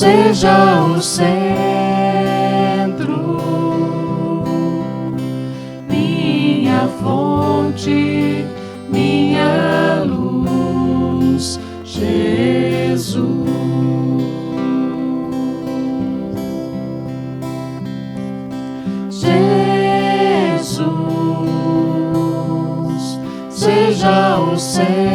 seja o centro, minha fonte, minha luz, Jesus. Jesus, seja o centro,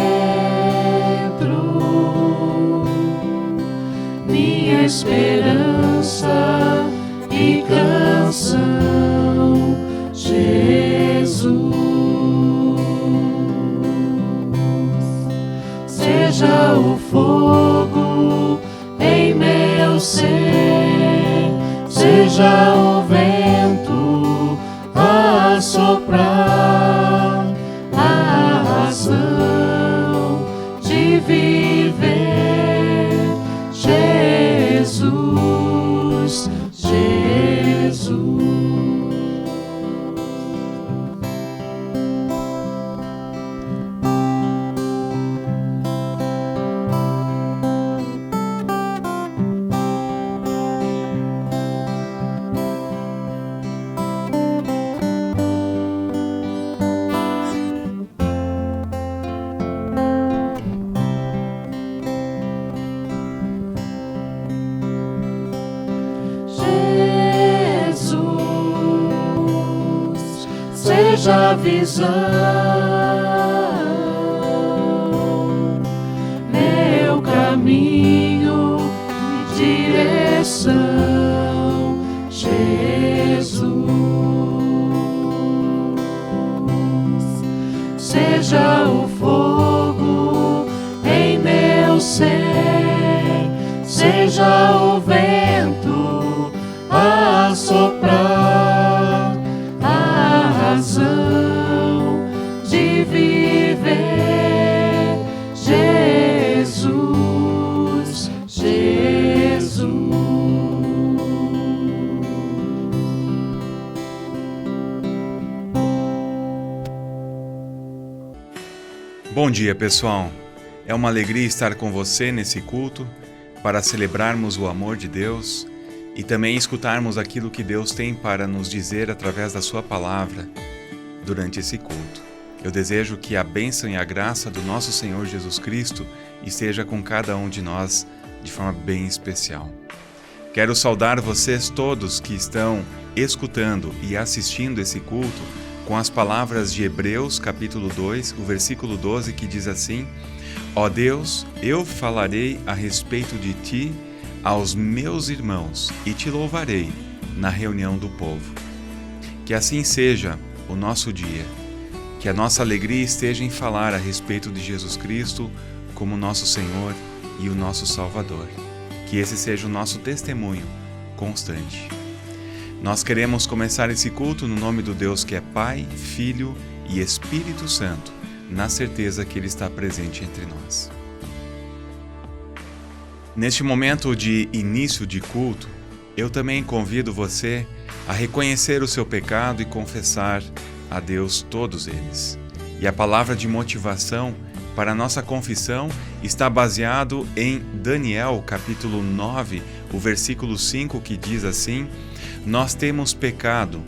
minha esperança e canção, Jesus. Seja o fogo em meu ser, seja o vento a soprar, a razão de viver, Jesus, Jesus. Seja a visão, meu caminho e direção, Jesus. Seja o fogo em meu ser, seja o vento a soprar, razão de viver, Jesus, Jesus. Bom dia, pessoal. É uma alegria estar com você nesse culto para celebrarmos o amor de Deus e também escutarmos aquilo que Deus tem para nos dizer através da sua palavra durante esse culto. Eu desejo que a bênção e a graça do nosso Senhor Jesus Cristo esteja com cada um de nós de forma bem especial. Quero saudar vocês todos que estão escutando e assistindo esse culto com as palavras de Hebreus capítulo 2, o versículo 12, que diz assim: Ó Deus, eu falarei a respeito de ti aos meus irmãos e te louvarei na reunião do povo. Que assim seja o nosso dia, que a nossa alegria esteja em falar a respeito de Jesus Cristo como nosso Senhor e o nosso Salvador. Que esse seja o nosso testemunho constante. Nós queremos começar esse culto no nome do Deus que é Pai, Filho e Espírito Santo, na certeza que Ele está presente entre nós. Neste momento de início de culto, eu também convido você a reconhecer o seu pecado e confessar a Deus todos eles. E a palavra de motivação para a nossa confissão está baseado em Daniel, capítulo 9, o versículo 5, que diz assim: Nós temos pecado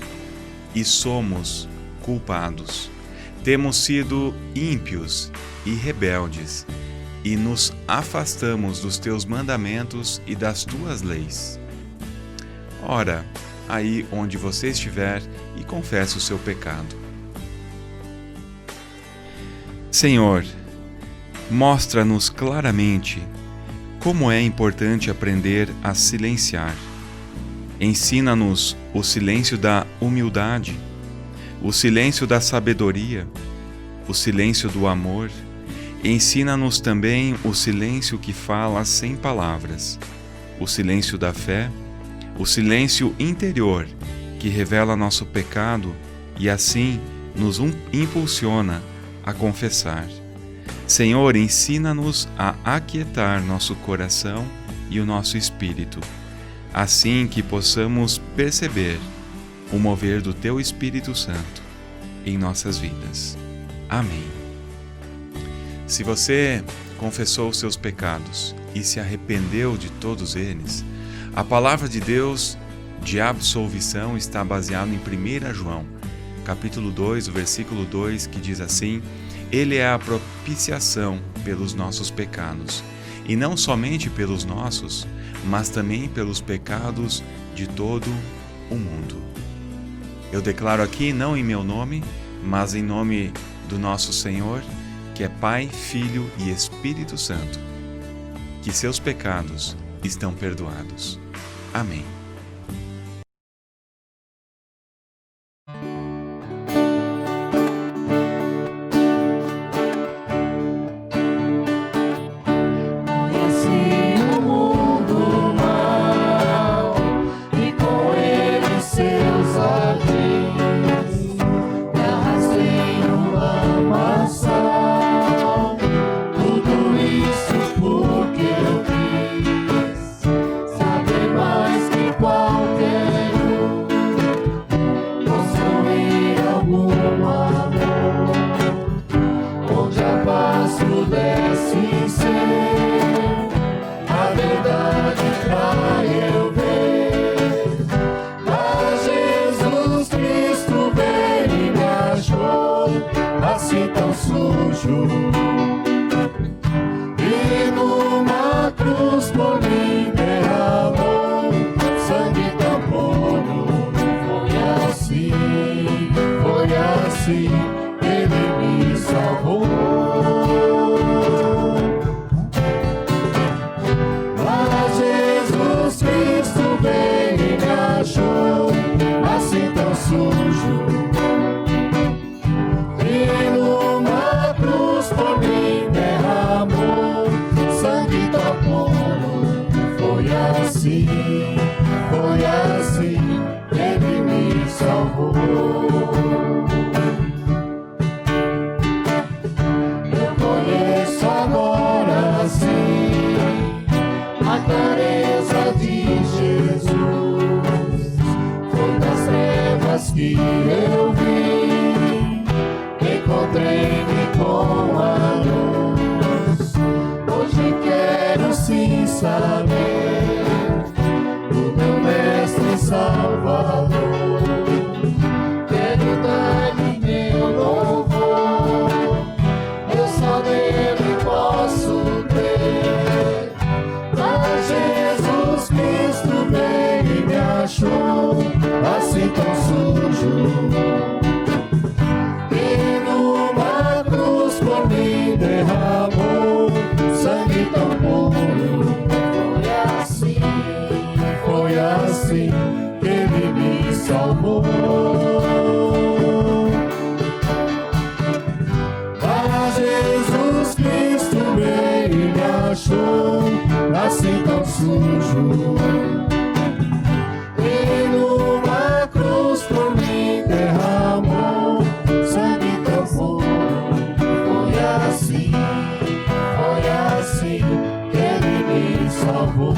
e somos culpados. Temos sido ímpios e rebeldes, e nos afastamos dos teus mandamentos e das tuas leis. Ora, aí onde você estiver, e confesse o seu pecado. Senhor, mostra-nos claramente como é importante aprender a silenciar. Ensina-nos o silêncio da humildade, o silêncio da sabedoria, o silêncio do amor. Ensina-nos também o silêncio que fala sem palavras, o silêncio da fé, o silêncio interior que revela nosso pecado e assim nos impulsiona a confessar. Senhor, ensina-nos a aquietar nosso coração e o nosso espírito, assim que possamos perceber o mover do Teu Espírito Santo em nossas vidas. Amém. Se você confessou os seus pecados e se arrependeu de todos eles, a palavra de Deus de absolvição está baseada em 1 João, capítulo 2, o versículo 2, que diz assim: Ele é a propiciação pelos nossos pecados, e não somente pelos nossos, mas também pelos pecados de todo o mundo. Eu declaro aqui, não em meu nome, mas em nome do nosso Senhor, que é Pai, Filho e Espírito Santo, que seus pecados estão perdoados. Amém. Assim tão sujo, e numa cruz por mim derramou sangue tão puro. Foi assim, Ele me salvou. Mas Jesus Cristo veio e me achou assim tão sujo. Foi assim, Ele me salvou. Eu conheço agora sim a clareza de Jesus. Foi das trevas que eu vim, encontrei-me com a luz. Hoje quero sim saber Salvador, quero dar-lhe meu louvor, eu só nele posso ter. Mas Jesus Cristo veio e me achou assim tão sujo, e numa cruz por mim derramou sangue tão puro. Foi assim, Ele me salvou. Mas Jesus Cristo veio e me achou assim tão sujo, e numa cruz por mim derramou sangue tão puro. Foi assim, Ele me salvou.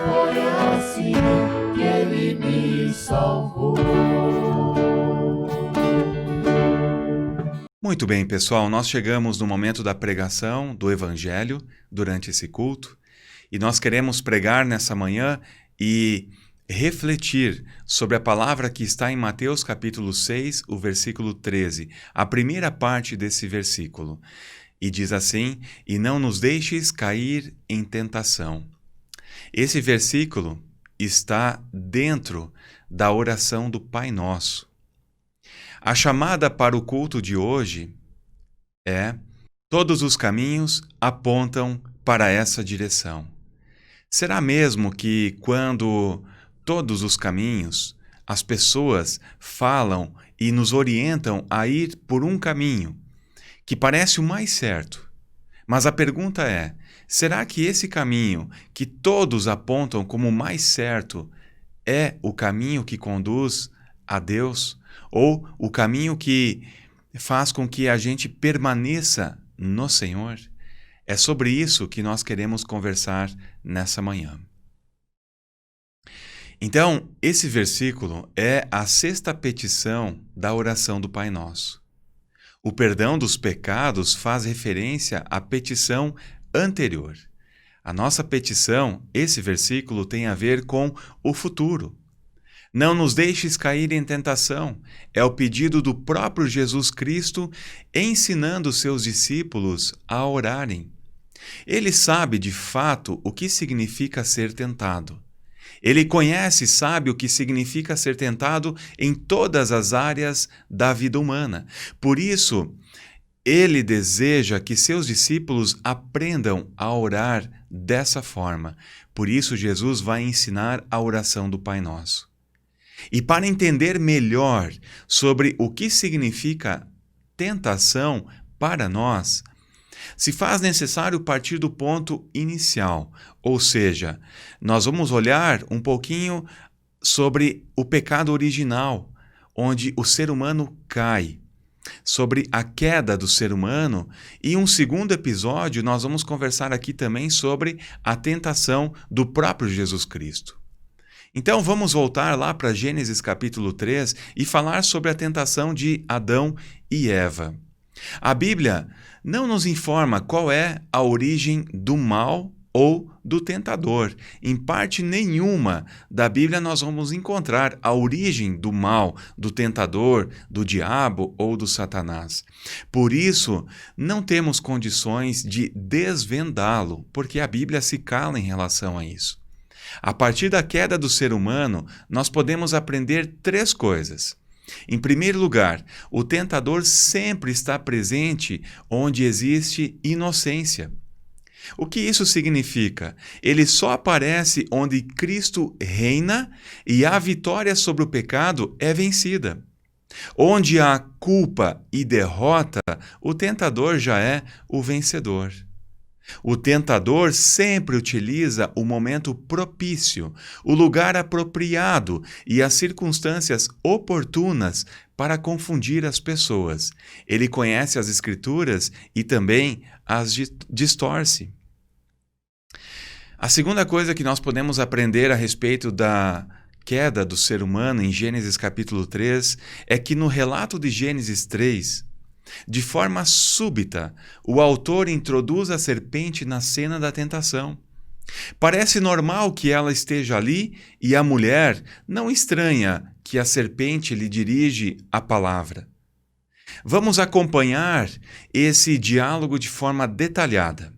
Foi assim que Ele me salvou. Muito bem, pessoal, nós chegamos no momento da pregação do Evangelho durante esse culto e nós queremos pregar nessa manhã e refletir sobre a palavra que está em Mateus capítulo 6, o versículo 13, a primeira parte desse versículo. E diz assim: e não nos deixes cair em tentação. Esse versículo está dentro da oração do Pai Nosso. A chamada para o culto de hoje é: todos os caminhos apontam para essa direção. Será mesmo que quando todos os caminhos, as pessoas falam e nos orientam a ir por um caminho que parece o mais certo, mas a pergunta é: será que esse caminho que todos apontam como o mais certo é o caminho que conduz a Deus? Ou o caminho que faz com que a gente permaneça no Senhor? É sobre isso que nós queremos conversar nessa manhã. Então, esse versículo é a sexta petição da oração do Pai Nosso. O perdão dos pecados faz referência à petição anterior. A nossa petição, esse versículo, tem a ver com o futuro. Não nos deixes cair em tentação. É o pedido do próprio Jesus Cristo ensinando seus discípulos a orarem. Ele sabe de fato o que significa ser tentado. Ele conhece e sabe o que significa ser tentado em todas as áreas da vida humana. Por isso, ele deseja que seus discípulos aprendam a orar dessa forma. Por isso, Jesus vai ensinar a oração do Pai Nosso. E para entender melhor sobre o que significa tentação para nós, se faz necessário partir do ponto inicial, ou seja, nós vamos olhar um pouquinho sobre o pecado original, onde o ser humano cai, sobre a queda do ser humano, e um segundo episódio nós vamos conversar aqui também sobre a tentação do próprio Jesus Cristo. Então vamos voltar lá para Gênesis capítulo 3 e falar sobre a tentação de Adão e Eva. A Bíblia não nos informa qual é a origem do mal ou do tentador. Em parte nenhuma da Bíblia nós vamos encontrar a origem do mal, do tentador, do diabo ou do Satanás. Por isso, não temos condições de desvendá-lo, porque a Bíblia se cala em relação a isso. A partir da queda do ser humano, nós podemos aprender 3 coisas. Em primeiro lugar, o tentador sempre está presente onde existe inocência. O que isso significa? Ele só aparece onde Cristo reina e a vitória sobre o pecado é vencida. Onde há culpa e derrota, o tentador já é o vencedor. O tentador sempre utiliza o momento propício, o lugar apropriado e as circunstâncias oportunas para confundir as pessoas. Ele conhece as Escrituras e também as distorce. A segunda coisa que nós podemos aprender a respeito da queda do ser humano em Gênesis capítulo 3 é que no relato de Gênesis 3, de forma súbita, o autor introduz a serpente na cena da tentação. Parece normal que ela esteja ali e a mulher não estranha que a serpente lhe dirige a palavra. Vamos acompanhar esse diálogo de forma detalhada.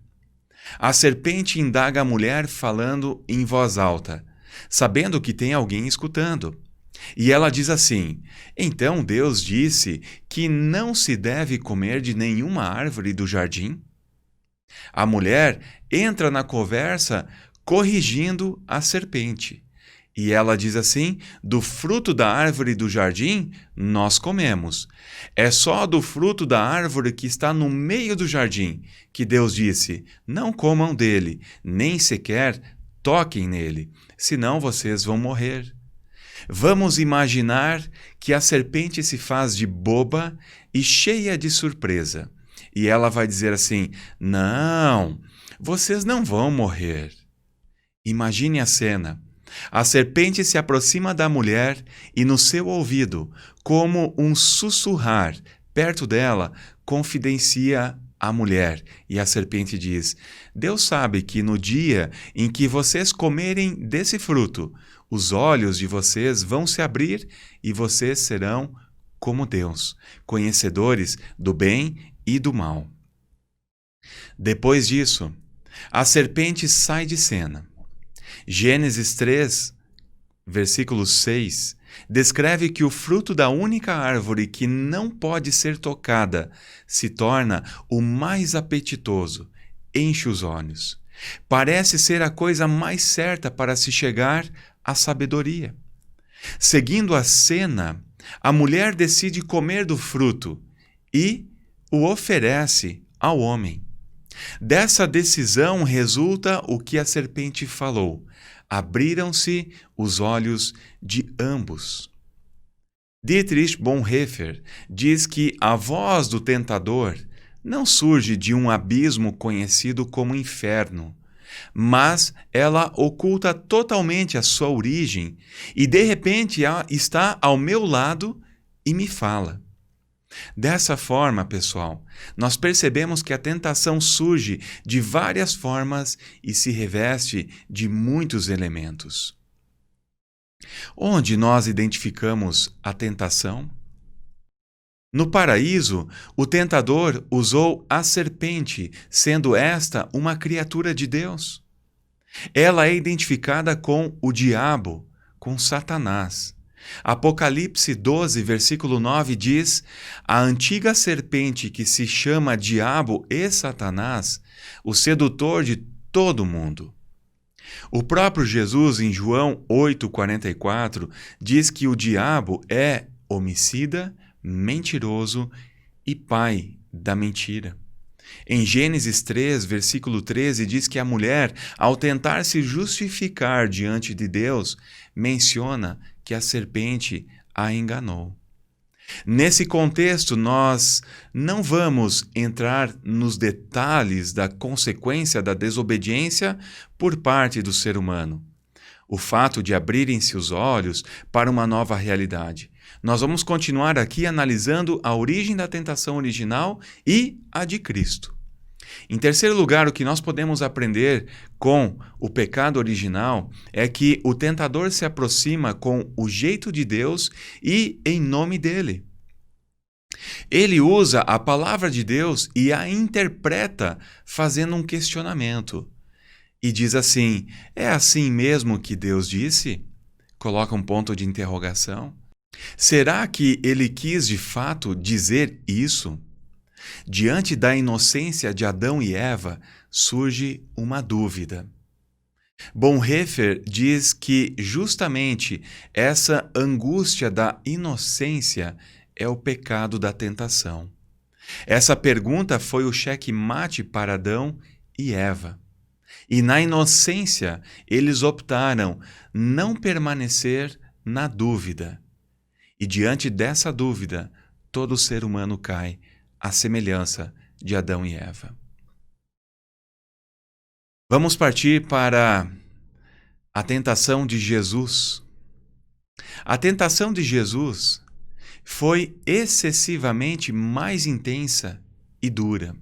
A serpente indaga a mulher falando em voz alta, sabendo que tem alguém escutando. E ela diz assim: então Deus disse que não se deve comer de nenhuma árvore do jardim? A mulher entra na conversa corrigindo a serpente. E ela diz assim: do fruto da árvore do jardim nós comemos. É só do fruto da árvore que está no meio do jardim que Deus disse: não comam dele, nem sequer toquem nele, senão vocês vão morrer. Vamos imaginar que a serpente se faz de boba e cheia de surpresa. E ela vai dizer assim: não, vocês não vão morrer. Imagine a cena. A serpente se aproxima da mulher e no seu ouvido, como um sussurrar, perto dela, confidencia a mulher. E a serpente diz: Deus sabe que no dia em que vocês comerem desse fruto, os olhos de vocês vão se abrir e vocês serão como Deus, conhecedores do bem e do mal. Depois disso, a serpente sai de cena. Gênesis 3, versículo 6, descreve que o fruto da única árvore que não pode ser tocada se torna o mais apetitoso, enche os olhos. Parece ser a coisa mais certa para se chegar à sabedoria. Seguindo a cena, a mulher decide comer do fruto e o oferece ao homem. Dessa decisão resulta o que a serpente falou: abriram-se os olhos de ambos. Dietrich Bonhoeffer diz que a voz do tentador não surge de um abismo conhecido como inferno, mas ela oculta totalmente a sua origem e de repente está ao meu lado e me fala. Dessa forma, pessoal, nós percebemos que a tentação surge de várias formas e se reveste de muitos elementos. Onde nós identificamos a tentação? No paraíso, o tentador usou a serpente, sendo esta uma criatura de Deus. Ela é identificada com o diabo, com Satanás. Apocalipse 12, versículo 9 diz: a antiga serpente que se chama Diabo e Satanás, o sedutor de todo mundo. O próprio Jesus, em João 8,44, diz que o diabo é homicida, mentiroso e pai da mentira. Em Gênesis 3, versículo 13, diz que a mulher, ao tentar se justificar diante de Deus, menciona que a serpente a enganou. Nesse contexto, nós não vamos entrar nos detalhes da consequência da desobediência por parte do ser humano. O fato de abrirem-se os olhos para uma nova realidade. Nós vamos continuar aqui analisando a origem da tentação original e a de Cristo. Em terceiro lugar, o que nós podemos aprender com o pecado original é que o tentador se aproxima com o jeito de Deus e em nome dele. Ele usa a palavra de Deus e a interpreta fazendo um questionamento. E diz assim: é assim mesmo que Deus disse? Coloca um ponto de interrogação. Será que ele quis de fato dizer isso? Diante da inocência de Adão e Eva, surge uma dúvida. Bonhoeffer diz que justamente essa angústia da inocência é o pecado da tentação. Essa pergunta foi o xeque-mate para Adão e Eva. E na inocência, eles optaram não permanecer na dúvida. E diante dessa dúvida, todo ser humano cai à semelhança de Adão e Eva. Vamos partir para a tentação de Jesus. A tentação de Jesus foi excessivamente mais intensa e dura.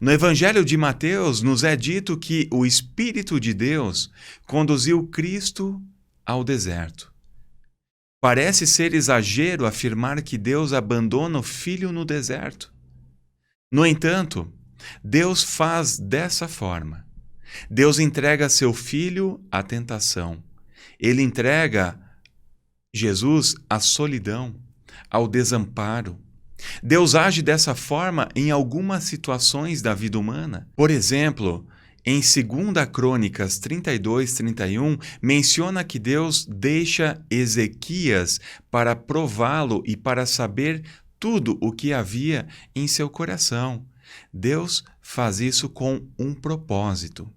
No Evangelho de Mateus, nos é dito que o Espírito de Deus conduziu Cristo ao deserto. Parece ser exagero afirmar que Deus abandona o Filho no deserto. No entanto, Deus faz dessa forma. Deus entrega seu Filho à tentação. Ele entrega Jesus à solidão, ao desamparo. Deus age dessa forma em algumas situações da vida humana. Por exemplo, em 2 Crônicas 32, 31, menciona que Deus deixa Ezequias para prová-lo e para saber tudo o que havia em seu coração. Deus faz isso com um propósito.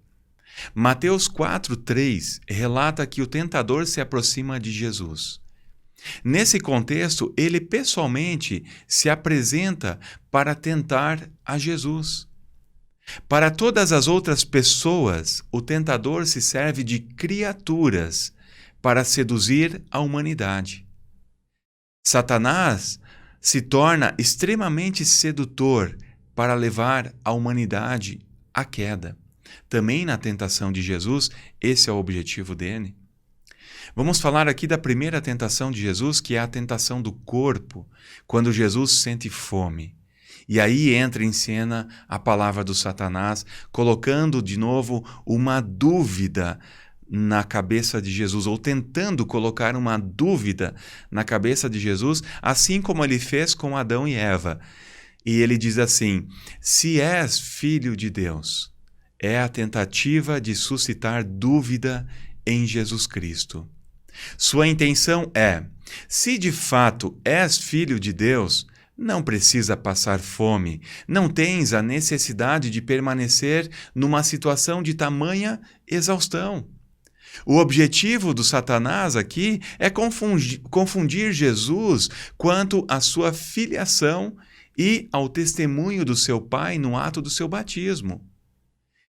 Mateus 4:3 relata que o tentador se aproxima de Jesus. Nesse contexto, ele pessoalmente se apresenta para tentar a Jesus. Para todas as outras pessoas, o tentador se serve de criaturas para seduzir a humanidade. Satanás se torna extremamente sedutor para levar a humanidade à queda. Também na tentação de Jesus, esse é o objetivo dele. Vamos falar aqui da primeira tentação de Jesus, que é a tentação do corpo, quando Jesus sente fome. E aí entra em cena a palavra do Satanás, colocando de novo uma dúvida na cabeça de Jesus, ou tentando colocar uma dúvida na cabeça de Jesus, assim como ele fez com Adão e Eva. E ele diz assim: se és filho de Deus, é a tentativa de suscitar dúvida em Jesus Cristo. Sua intenção é: se de fato és filho de Deus, não precisa passar fome, não tens a necessidade de permanecer numa situação de tamanha exaustão. O objetivo do Satanás aqui é confundir Jesus quanto à sua filiação e ao testemunho do seu pai no ato do seu batismo.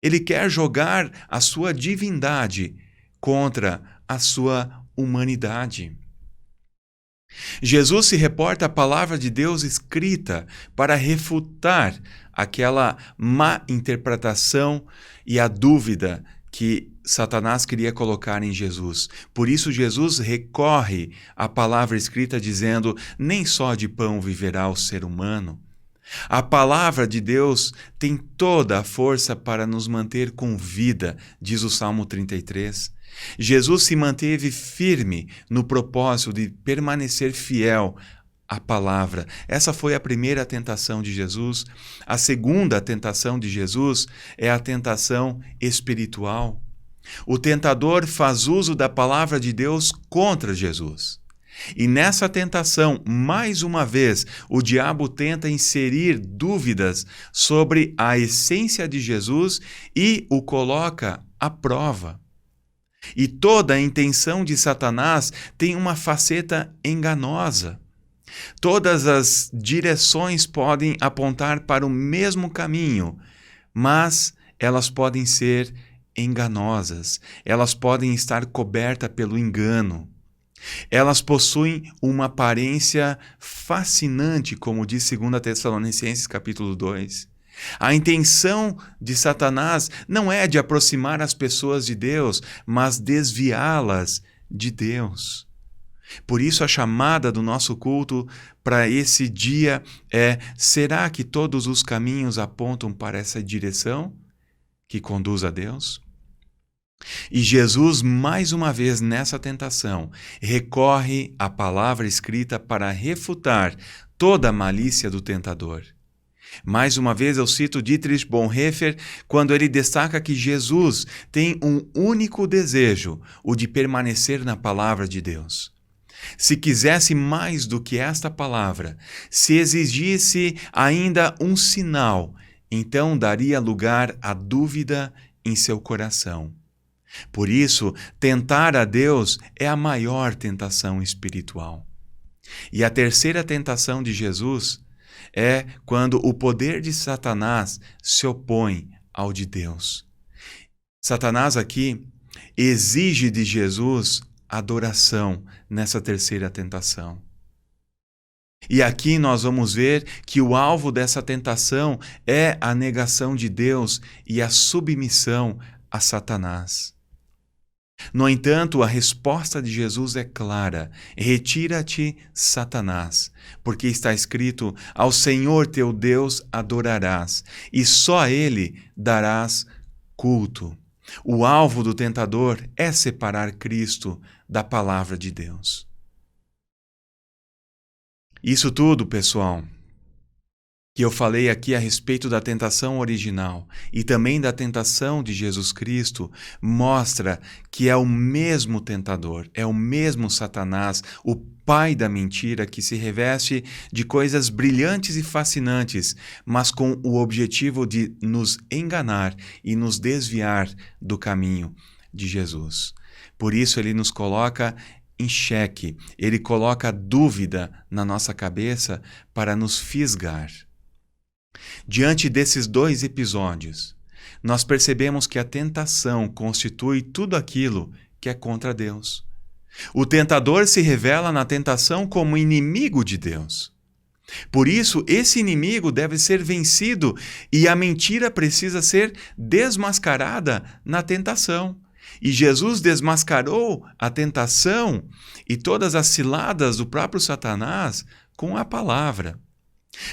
Ele quer jogar a sua divindade contra a sua humanidade. Jesus se reporta à palavra de Deus escrita para refutar aquela má interpretação e a dúvida que Satanás queria colocar em Jesus. Por isso, Jesus recorre à palavra escrita dizendo: nem só de pão viverá o ser humano. A palavra de Deus tem toda a força para nos manter com vida, diz o Salmo 33. Jesus se manteve firme no propósito de permanecer fiel à palavra. Essa foi a primeira tentação de Jesus. A segunda tentação de Jesus é a tentação espiritual. O tentador faz uso da palavra de Deus contra Jesus. E nessa tentação, mais uma vez, o diabo tenta inserir dúvidas sobre a essência de Jesus e o coloca à prova. E toda a intenção de Satanás tem uma faceta enganosa. Todas as direções podem apontar para o mesmo caminho, mas elas podem ser enganosas, elas podem estar cobertas pelo engano. Elas possuem uma aparência fascinante, como diz 2 Tessalonicenses capítulo 2. A intenção de Satanás não é de aproximar as pessoas de Deus, mas desviá-las de Deus. Por isso a chamada do nosso culto para esse dia é: será que todos os caminhos apontam para essa direção que conduz a Deus? E Jesus, mais uma vez nessa tentação, recorre à palavra escrita para refutar toda a malícia do tentador. Mais uma vez eu cito Dietrich Bonhoeffer quando ele destaca que Jesus tem um único desejo, o de permanecer na palavra de Deus. Se quisesse mais do que esta palavra, se exigisse ainda um sinal, então daria lugar à dúvida em seu coração. Por isso, tentar a Deus é a maior tentação espiritual. E a terceira tentação de Jesus é quando o poder de Satanás se opõe ao de Deus. Satanás aqui exige de Jesus adoração nessa terceira tentação. E aqui nós vamos ver que o alvo dessa tentação é a negação de Deus e a submissão a Satanás. No entanto, a resposta de Jesus é clara: retira-te, Satanás, porque está escrito: ao Senhor teu Deus adorarás, e só a Ele darás culto. O alvo do tentador é separar Cristo da palavra de Deus. Isso tudo, pessoal, que eu falei aqui a respeito da tentação original e também da tentação de Jesus Cristo, mostra que é o mesmo tentador, é o mesmo Satanás, o pai da mentira, que se reveste de coisas brilhantes e fascinantes, mas com o objetivo de nos enganar e nos desviar do caminho de Jesus. Por isso ele nos coloca em xeque, ele coloca dúvida na nossa cabeça para nos fisgar. Diante desses dois episódios, nós percebemos que a tentação constitui tudo aquilo que é contra Deus. O tentador se revela na tentação como inimigo de Deus. Por isso, esse inimigo deve ser vencido e a mentira precisa ser desmascarada na tentação. E Jesus desmascarou a tentação e todas as ciladas do próprio Satanás com a palavra.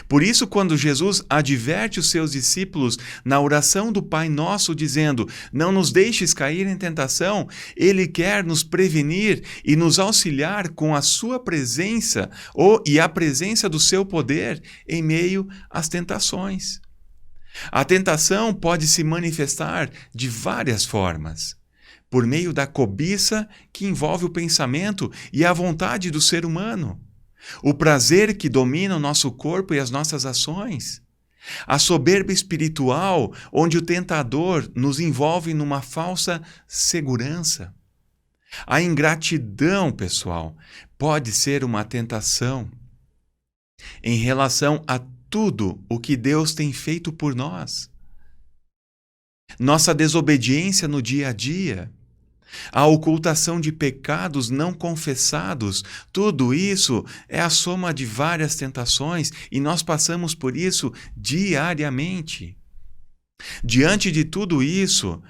Por isso, quando Jesus adverte os seus discípulos na oração do Pai Nosso, dizendo: não nos deixes cair em tentação, Ele quer nos prevenir e nos auxiliar com a sua presença e a presença do seu poder em meio às tentações. A tentação pode se manifestar de várias formas. Por meio da cobiça que envolve o pensamento e a vontade do ser humano. O prazer que domina o nosso corpo e as nossas ações. A soberba espiritual, onde o tentador nos envolve numa falsa segurança. A ingratidão, pessoal, pode ser uma tentação em relação a tudo o que Deus tem feito por nós. Nossa desobediência no dia a dia. A ocultação de pecados não confessados, tudo isso é a soma de várias tentações e nós passamos por isso diariamente. Diante de tudo isso,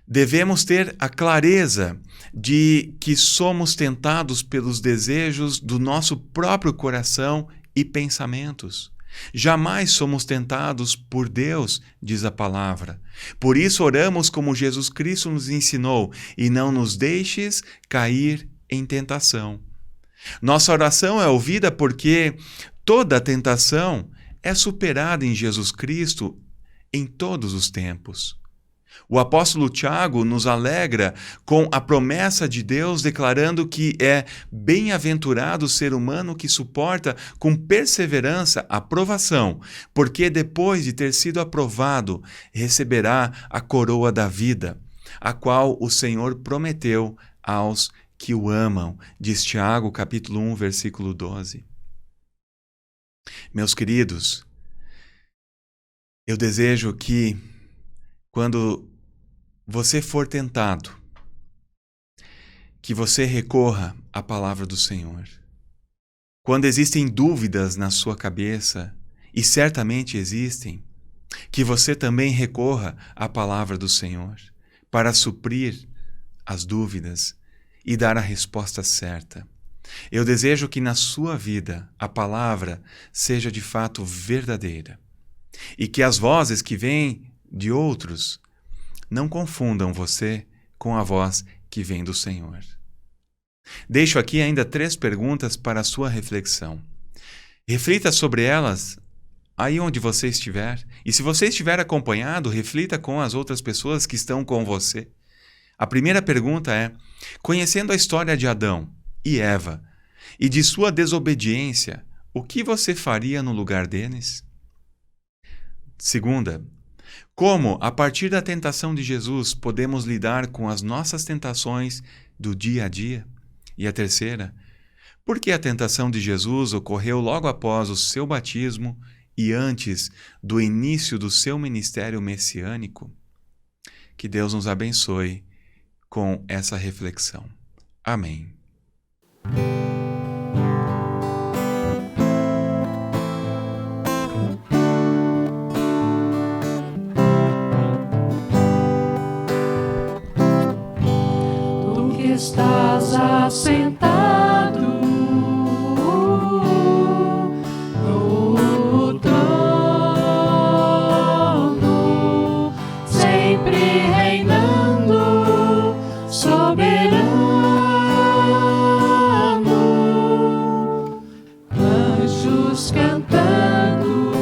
devemos ter a clareza de que somos tentados pelos desejos do nosso próprio coração e pensamentos. Jamais somos tentados por Deus, diz a palavra. Por isso oramos como Jesus Cristo nos ensinou, e não nos deixes cair em tentação. Nossa oração é ouvida porque toda tentação é superada em Jesus Cristo em todos os tempos. O apóstolo Tiago nos alegra com a promessa de Deus, declarando que é bem-aventurado o ser humano que suporta com perseverança a provação, porque depois de ter sido aprovado, receberá a coroa da vida, a qual o Senhor prometeu aos que o amam, diz Tiago, capítulo 1, versículo 12. Meus queridos, eu desejo que, quando você for tentado, que você recorra à palavra do Senhor. Quando existem dúvidas na sua cabeça, e certamente existem, que você também recorra à palavra do Senhor para suprir as dúvidas e dar a resposta certa. Eu desejo que na sua vida a palavra seja de fato verdadeira e que as vozes que vêm de outros não confundam você com a voz que vem do Senhor. Deixo aqui ainda 3 perguntas para a sua reflexão. Reflita sobre elas aí onde você estiver. E se você estiver acompanhado, reflita com as outras pessoas que estão com você. A primeira pergunta é: conhecendo a história de Adão e Eva e de sua desobediência, o que você faria no lugar deles? Segunda, como, a partir da tentação de Jesus, podemos lidar com as nossas tentações do dia a dia? E a terceira, por que a tentação de Jesus ocorreu logo após o seu batismo e antes do início do seu ministério messiânico? Que Deus nos abençoe com essa reflexão. Amém. Estás assentado no trono, sempre reinando, soberano, anjos cantando,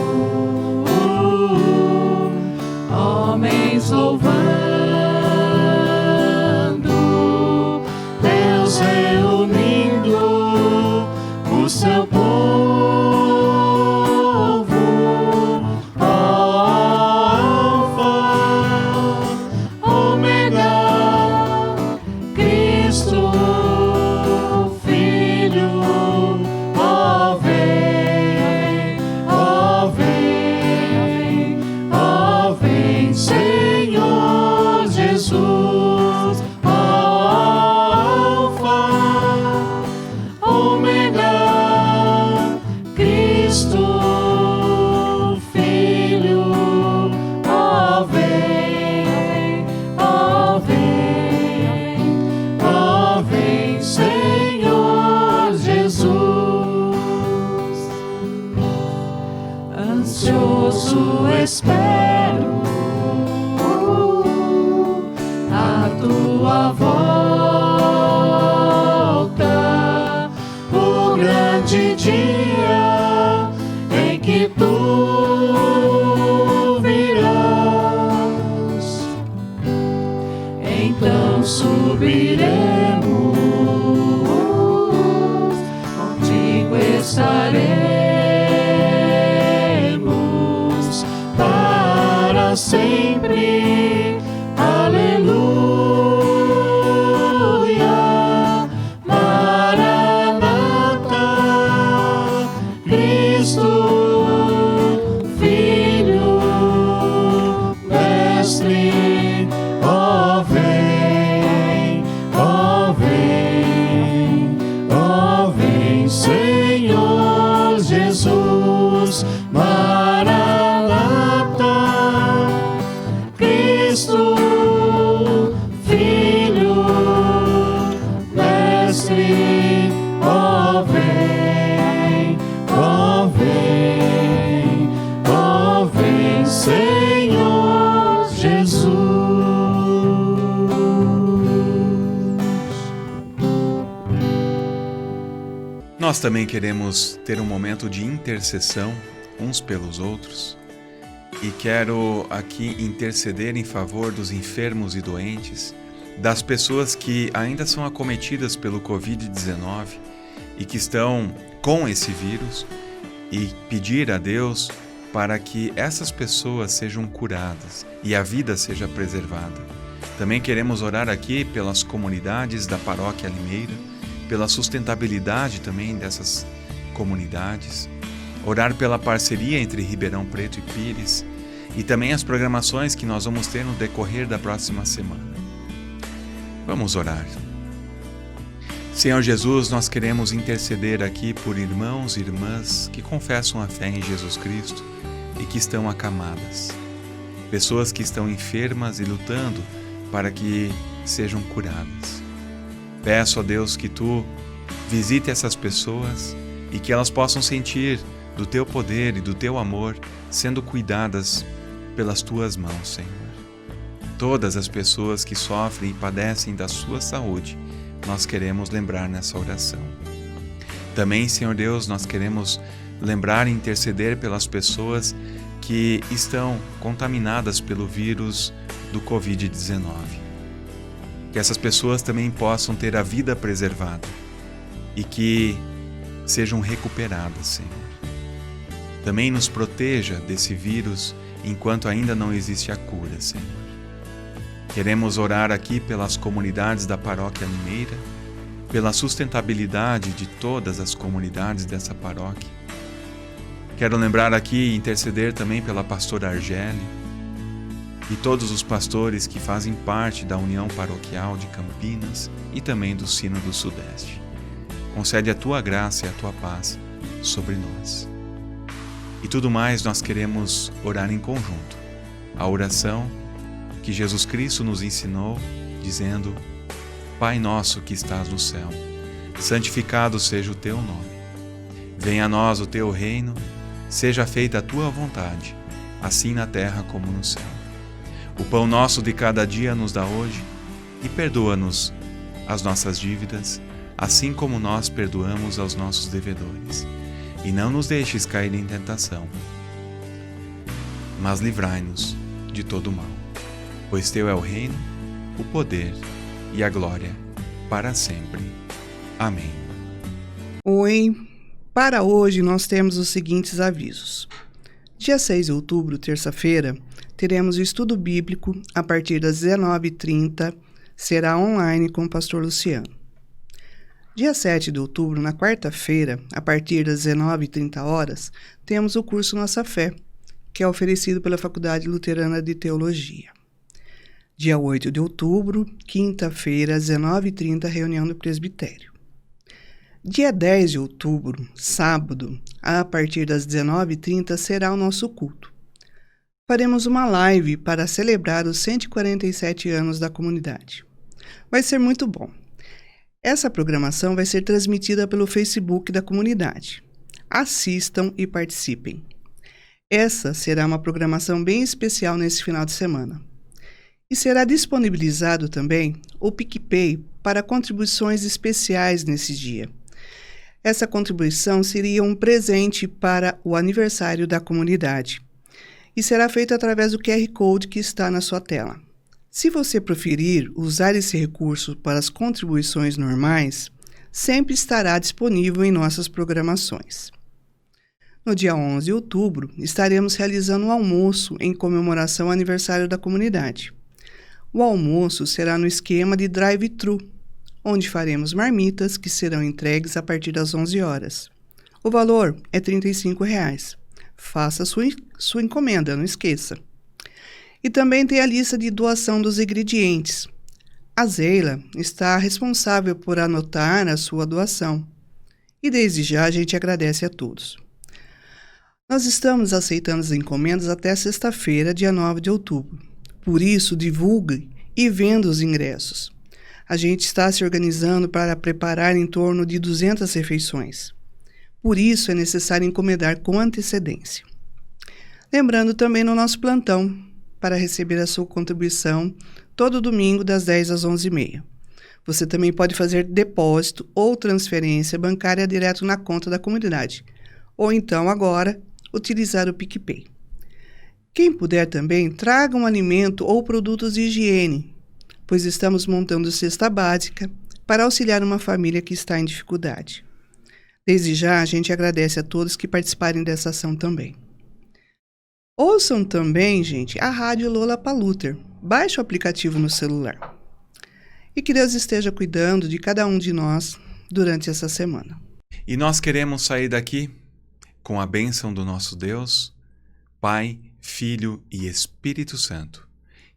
homens louvando. Seu povo, Alfa, Ômega, Cristo, Filho, ó vem, ó vem, ó vem, Senhor Jesus, Alfa, Ômega, Cristo, Filho, ó vem, ó vem, ó vem, Senhor Jesus. Ansioso espero a tua volta, o grande dia em que tu virás. Então subiremos, contigo estaremos para sempre. Aleluia, Maranata, Cristo, Filho, Mestre, ó vem, Nós também queremos ter um momento de intercessão uns pelos outros e quero aqui interceder em favor dos enfermos e doentes, das pessoas que ainda são acometidas pelo Covid-19 e que estão com esse vírus e pedir a Deus para que essas pessoas sejam curadas e a vida seja preservada. Também queremos orar aqui pelas comunidades da Paróquia Limeira, pela sustentabilidade também dessas comunidades, orar pela parceria entre Ribeirão Preto e Pires e também as programações que nós vamos ter no decorrer da próxima semana. Vamos orar. Senhor Jesus, nós queremos interceder aqui por irmãos e irmãs que confessam a fé em Jesus Cristo e que estão acamadas. Pessoas que estão enfermas e lutando para que sejam curadas. Peço a Deus que Tu visite essas pessoas e que elas possam sentir do Teu poder e do Teu amor sendo cuidadas pelas Tuas mãos, Senhor. Todas as pessoas que sofrem e padecem da sua saúde, nós queremos lembrar nessa oração. Também, Senhor Deus, nós queremos lembrar e interceder pelas pessoas que estão contaminadas pelo vírus do Covid-19. Que essas pessoas também possam ter a vida preservada e que sejam recuperadas, Senhor. Também nos proteja desse vírus enquanto ainda não existe a cura, Senhor. Queremos orar aqui pelas comunidades da Paróquia Limeira, pela sustentabilidade de todas as comunidades dessa paróquia. Quero lembrar aqui e interceder também pela pastora Argele e todos os pastores que fazem parte da União Paroquial de Campinas e também do Sino do Sudeste. Concede a Tua graça e a Tua paz sobre nós. E tudo mais nós queremos orar em conjunto. A oração que Jesus Cristo nos ensinou, dizendo: Pai nosso que estás no céu, santificado seja o Teu nome. Venha a nós o Teu reino, seja feita a Tua vontade, assim na terra como no céu. O pão nosso de cada dia nos dá hoje e perdoa-nos as nossas dívidas, assim como nós perdoamos aos nossos devedores. E não nos deixes cair em tentação, mas livrai-nos de todo mal. Pois Teu é o reino, o poder e a glória para sempre. Amém. Oi, para hoje nós temos os seguintes avisos. Dia 6 de outubro, terça-feira, teremos o estudo bíblico a partir das 19h30, será online com o pastor Luciano. Dia 7 de outubro, na quarta-feira, a partir das 19h30, temos o curso Nossa Fé, que é oferecido pela Faculdade Luterana de Teologia. Dia 8 de outubro, quinta-feira, às 19h30, reunião do presbitério. Dia 10 de outubro, sábado, a partir das 19h30, será o nosso culto. Faremos uma live para celebrar os 147 anos da comunidade. Vai ser muito bom. Essa programação vai ser transmitida pelo Facebook da comunidade. Assistam e participem. Essa será uma programação bem especial nesse final de semana. E será disponibilizado também o PicPay para contribuições especiais nesse dia. Essa contribuição seria um presente para o aniversário da comunidade e será feita através do QR Code que está na sua tela. Se você preferir usar esse recurso para as contribuições normais, sempre estará disponível em nossas programações. No dia 11 de outubro, estaremos realizando um almoço em comemoração ao aniversário da comunidade. O almoço será no esquema de drive-thru, onde faremos marmitas que serão entregues a partir das 11 horas. O valor é R$ 35,00. Faça sua encomenda, não esqueça. E também tem a lista de doação dos ingredientes. A Zeila está responsável por anotar a sua doação. E desde já a gente agradece a todos. Nós estamos aceitando as encomendas até sexta-feira, dia 9 de outubro. Por isso, divulgue e venda os ingressos. A gente está se organizando para preparar em torno de 200 refeições. Por isso, é necessário encomendar com antecedência. Lembrando também no nosso plantão, para receber a sua contribuição todo domingo das 10 às 11h30. Você também pode fazer depósito ou transferência bancária direto na conta da comunidade, ou então agora utilizar o PicPay. Quem puder também, traga um alimento ou produtos de higiene, pois estamos montando cesta básica para auxiliar uma família que está em dificuldade. Desde já, a gente agradece a todos que participarem dessa ação também. Ouçam também, gente, a Rádio Lollapalooza. Baixe o aplicativo no celular. E que Deus esteja cuidando de cada um de nós durante essa semana. E nós queremos sair daqui com a bênção do nosso Deus, Pai, Filho e Espírito Santo.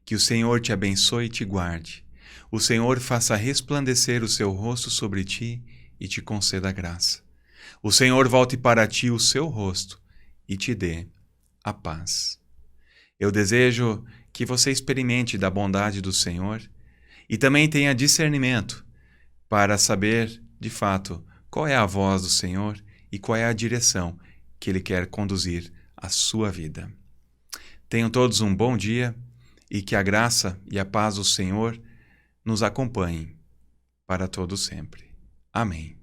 Que o Senhor te abençoe e te guarde. O Senhor faça resplandecer o seu rosto sobre ti e te conceda graça. O Senhor volte para ti o seu rosto e te dê a paz. Eu desejo que você experimente da bondade do Senhor e também tenha discernimento para saber, de fato, qual é a voz do Senhor e qual é a direção que Ele quer conduzir a sua vida. Tenham todos um bom dia e que a graça e a paz do Senhor nos acompanhem para todo sempre. Amém.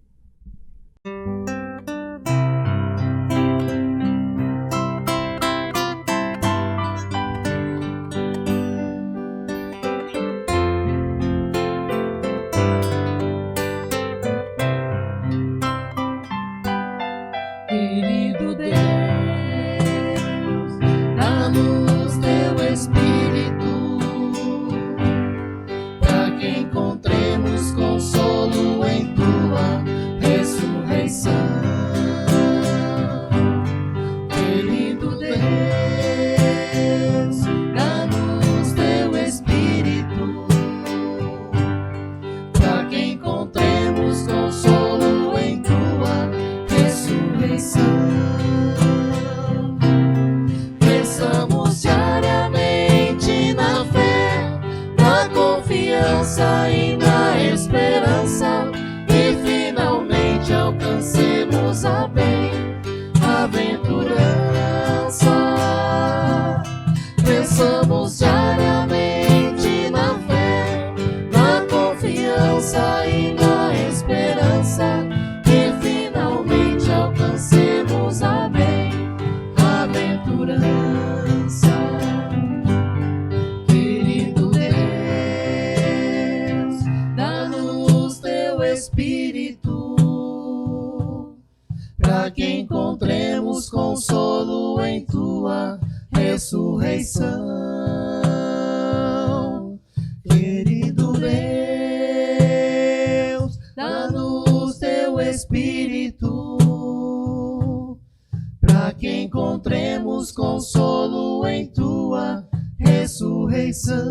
Querido Deus, dá-nos teu Espírito, para que encontremos consolo em tua ressurreição. Querido Deus, dá-nos teu Espírito, para que encontremos consolo em tua ressurreição. Pensamos diariamente na fé, na confiança e na esperança, e finalmente alcancemos a bem-aventurança. Pensamos diariamente na fé, na confiança e na esperança, e finalmente alcancemos a bem-aventurança. Querido Deus, dá-nos teu Espírito, para que encontremos consolo em tua ressurreição. Querido Deus, dá-nos teu Espírito, para que encontremos consolo em tua ressurreição.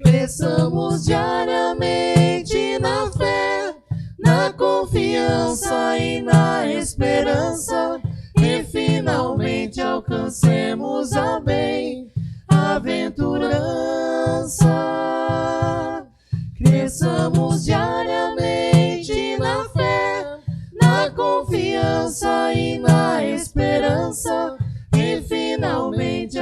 Cresçamos diariamente na fé, na confiança e na esperança, e finalmente alcancemos a bem-aventurança. Cresçamos diariamente na fé, na confiança e na esperança, e finalmente